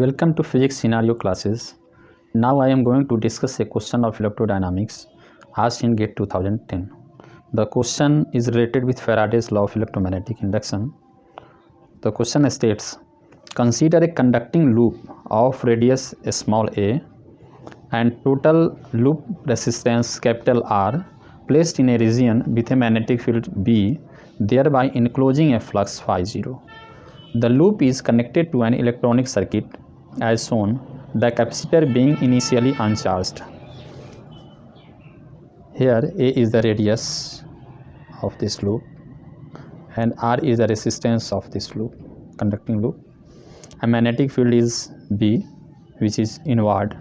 Welcome to physics scenario classes. Now I am going to discuss a question of electrodynamics asked in GATE 2010. The question is related with Faraday's law of electromagnetic induction. The question states, consider a conducting loop of radius small a and total loop resistance capital R placed in a region with a magnetic field B, thereby enclosing a flux phi 0. The loop is connected to an electronic circuit as shown, the capacitor being initially uncharged. Here A is the radius of this loop and R is the resistance of this loop, conducting loop. A magnetic field is B, which is inward,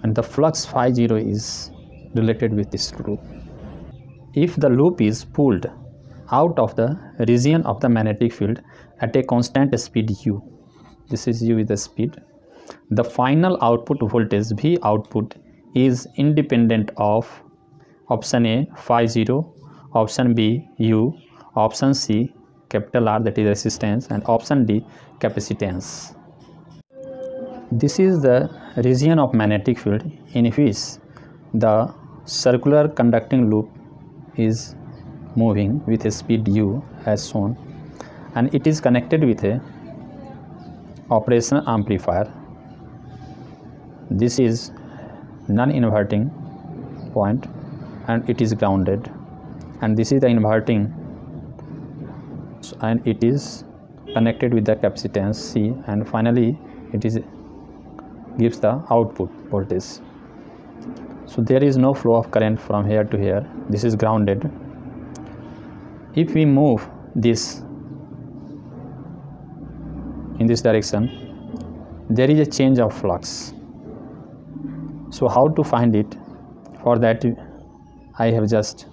and the flux phi 0 is related with this loop. If the loop is pulled out of the region of the magnetic field at a constant speed u, this is u is the speed, the final output voltage V output is independent of option A phi 0, option B u, option C capital R, that is resistance, and option D capacitance. This is the region of magnetic field in which the circular conducting loop is moving with a speed u as shown, and it is connected with a operational amplifier. This is non-inverting point and it is grounded, and this is the inverting, and it is connected with the capacitance C, and finally it is gives the output voltage. So there is no flow of current from here to here. This is grounded. If we move this in this direction, there is a change of flux. So how to find it? For that I have just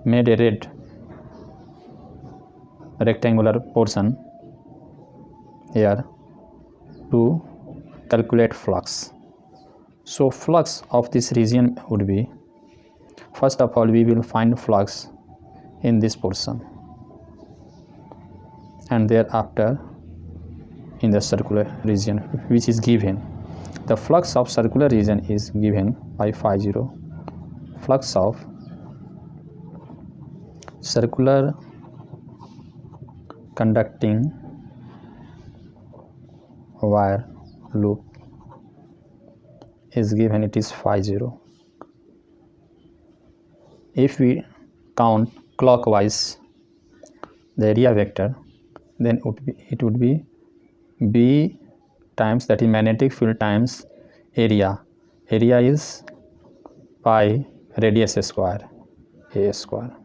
made a red rectangular portion here to calculate flux. So flux of this region would be, first of all we will find flux in this portion, and thereafter in the circular region which is given. The flux of circular region is given by phi 0. Flux of circular conducting wire loop is given, it is phi 0. If we count clockwise the area vector, then it would be B times, that is magnetic field times area. Area is pi radius square a square.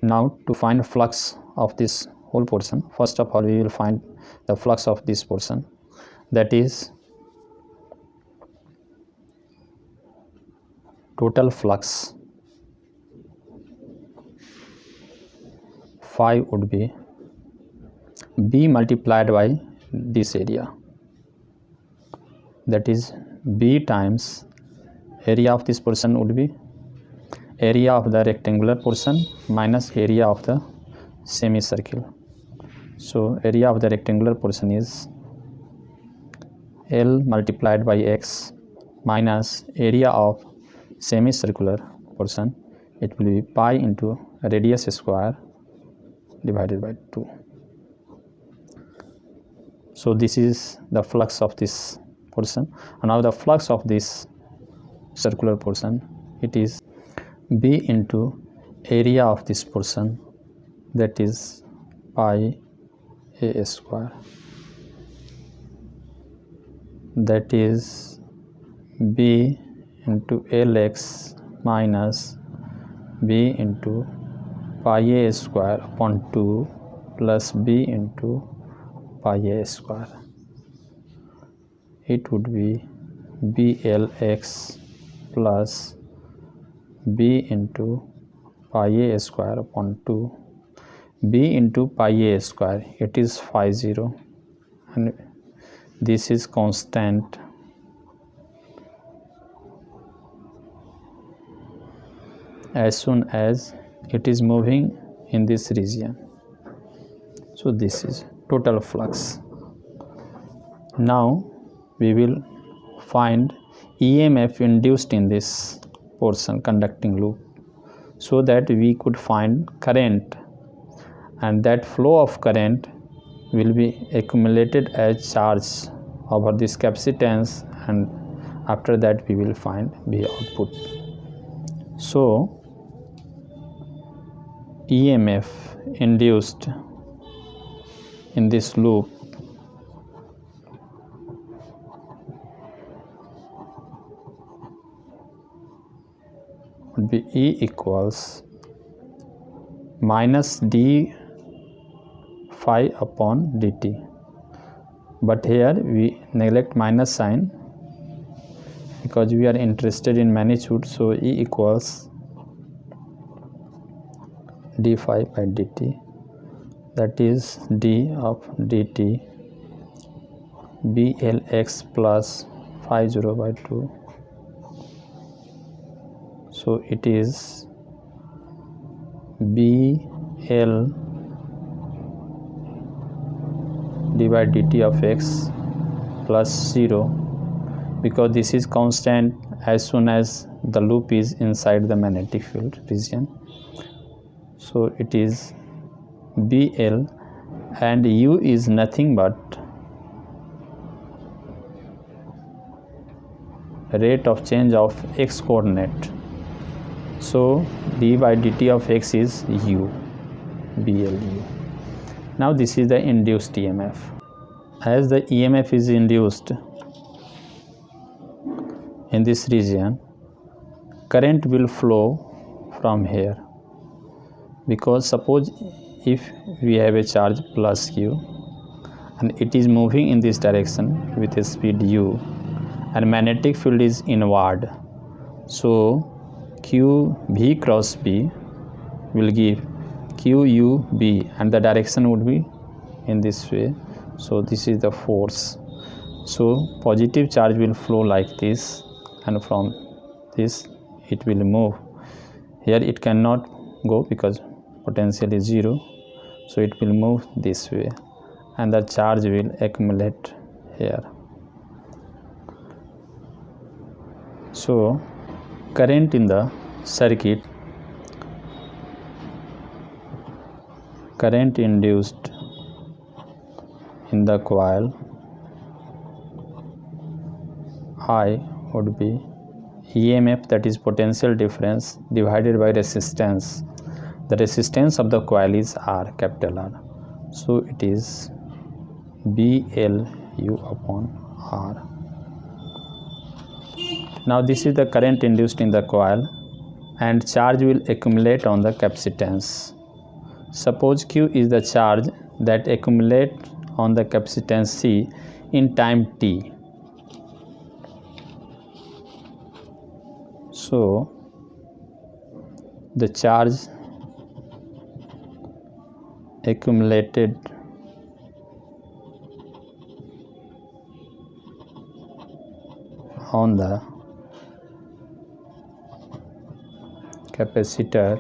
Now to find flux of this whole portion, first of all we will find the flux of this portion, that is total flux phi would be B multiplied by this area, that is B times area of this portion would be area of the rectangular portion minus area of the semicircle. So area of the rectangular portion is L multiplied by X minus area of semicircular portion, it will be pi into radius square divided by 2. So this is the flux of this portion. And now the flux of this circular portion, it is B into area of this portion, that is pi a square, that is B into Lx minus B into pi a square upon 2 plus B into pi a square. It would be Blx plus B into pi a square upon 2, B into pi a square, it is phi 0, and this is constant. As soon as it is moving in this region, so this is total flux. Now we will find EMF induced in this portion, conducting loop, so that we could find current, and that flow of current will be accumulated as charge over this capacitance, and after that we will find V output. So EMF induced in this loop would be E equals minus d phi upon dt, but here we neglect minus sign because we are interested in magnitude. So E equals d phi by dt, that is d of dt BLX plus phi 0 by 2. So it is BL d by dt of x plus 0, because this is constant as soon as the loop is inside the magnetic field region. So it is BL, and U is nothing but rate of change of x coordinate. So d by dt of x is U, BLU. Now this is the induced EMF. As the EMF is induced in this region, current will flow from here, because suppose if we have a charge plus Q and it is moving in this direction with a speed U, and magnetic field is inward, so Q V cross B will give Q U B, and the direction would be in this way. So this is the force. So positive charge will flow like this, and from this it will move. Here it cannot go because potential is 0, so it will move this way, and the charge will accumulate here. So current in the circuit, current induced in the coil I would be EMF, that is potential difference, divided by resistance. The resistance of the coil is R, capital R. So it is BLU upon R. Now this is the current induced in the coil, and charge will accumulate on the capacitance. Suppose Q is the charge that accumulates on the capacitance C in time t. So the charge accumulated on the capacitor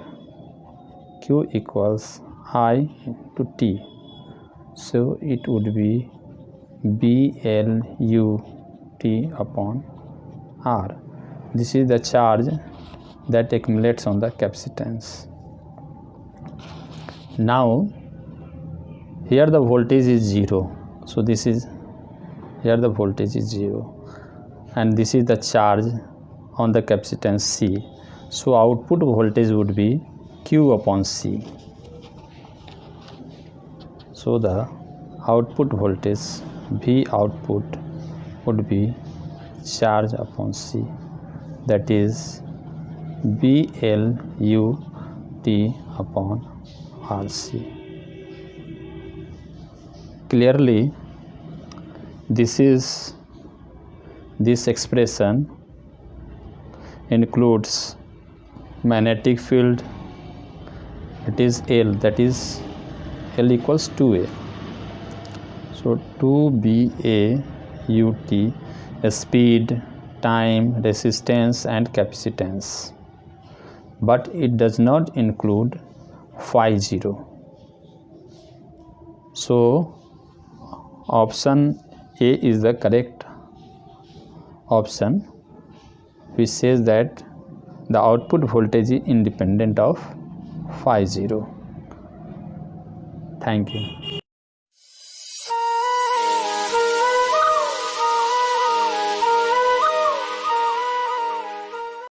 Q equals I into T. So it would be BLU T upon R. This is the charge that accumulates on the capacitance. Now here the voltage is 0. So this is, here the voltage is 0, and this is the charge on the capacitance C. So output voltage would be Q upon C. So the output voltage V output would be charge upon C, that is BLU T upon RC. Clearly this expression includes magnetic field, it is L, that is L equals 2A. So 2BA UT, speed, time, resistance and capacitance, but it does not include phi 0. So Option A is the correct option, which says that the output voltage is independent of phi 0. Thank you.